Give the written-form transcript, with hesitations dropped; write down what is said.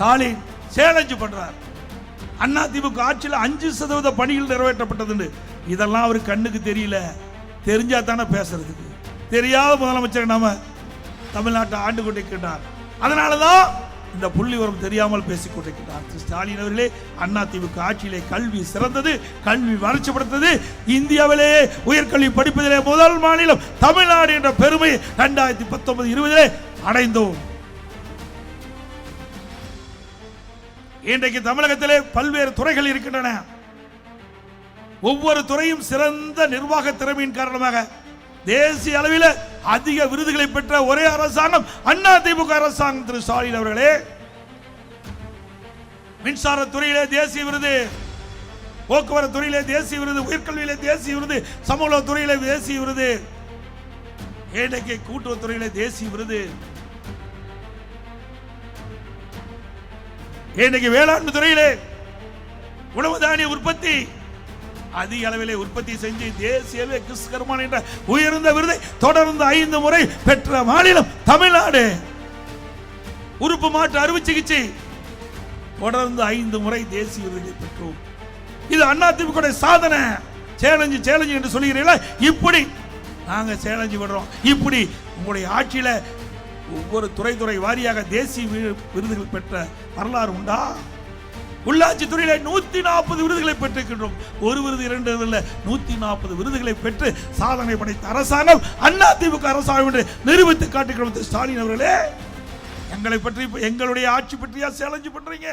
Stalin challenge பண்றார். அதிமுக ஆட்சியில் 5% பணிகள் நிறைவேற்றப்பட்டது. இதெல்லாம் அவர் கண்ணுக்கு தெரியல. தெரிஞ்சா தானே பேசுறதுக்கு. தெரியாத முதலமைச்சர் நாம தமிழ்நாட்டை ஆண்டு கொண்டிருக்கிறார். அதனாலதான் இந்த புள்ளி வரும் தெரியாமல் பேசிக் கொண்டிருக்கிறார். ஸ்டாலின் அவர்களே, அதிமுக ஆட்சியிலே கல்வி சிறந்தது, கல்வி வளர்ச்சிப்படுத்தது. இந்தியாவிலே உயர்கல்வி படிப்பதிலே முதல் மாநிலம் தமிழ்நாடு என்ற பெருமை 2019-20 அடைந்தோம். இன்றைக்கு தமிழகத்திலே பல்வேறு துறைகள் இருக்கின்றன. ஒவ்வொரு துறையும் சிறந்த நிர்வாக திறமையின் காரணமாக தேசிய அளவில் அதிக விருதுகளை பெற்ற ஒரே அரசாங்கம் அதிமுக அரசாங்கம். திரு ஸ்டாலின் அவர்களே, மின்சார துறையிலே தேசிய விருது, போக்குவரத்து துறையிலே தேசிய விருது, உயர்கல்வியிலே தேசிய விருது, சமூக துறையிலே தேசிய விருது, இன்றைக்கு கூட்டுறவுத்துறையிலே தேசிய விருது, இன்றைக்கு வேளாண் துறையிலே உணவு தானிய உற்பத்தி அதிக அளவிலே உற்பத்தி செஞ்சு தேசிய கிறிஸ்கர்மான் என்ற உயர்ந்த விருதை தொடர்ந்து 5 முறை பெற்ற மாநிலம் தமிழ்நாடு. உறுப்பு மாற்று அறுவை சிகிச்சை தொடர்ந்து 5 முறை தேசிய விருதை பெற்றோம். இது அதிமுக சாதனை. சேலஞ்சு என்று சொல்லுகிறீர்களா? இப்படி நாங்க சேலஞ்சு பண்றோம். இப்படி உங்களுடைய ஆட்சியில ஒவ்வொரு துறை வாரியாக தேசிய விருதுகள் பெற்ற வரலாறு உண்டா? உள்ளாட்சி துறையில 140 விருதுகளை பெற்றிருக்கின்றோம். ஒரு விருது 2 இல்ல, 140 விருதுகளை பெற்று சாதனை படைத்த அரசாங்கம் அதிமுக அரசாங்கம் என்று நிரூபித்து காட்டுகிறோம். ஸ்டாலின் அவர்களே, எங்களை பற்றி, எங்களுடைய ஆட்சி பற்றியா சேலஞ்சு பண்றீங்க?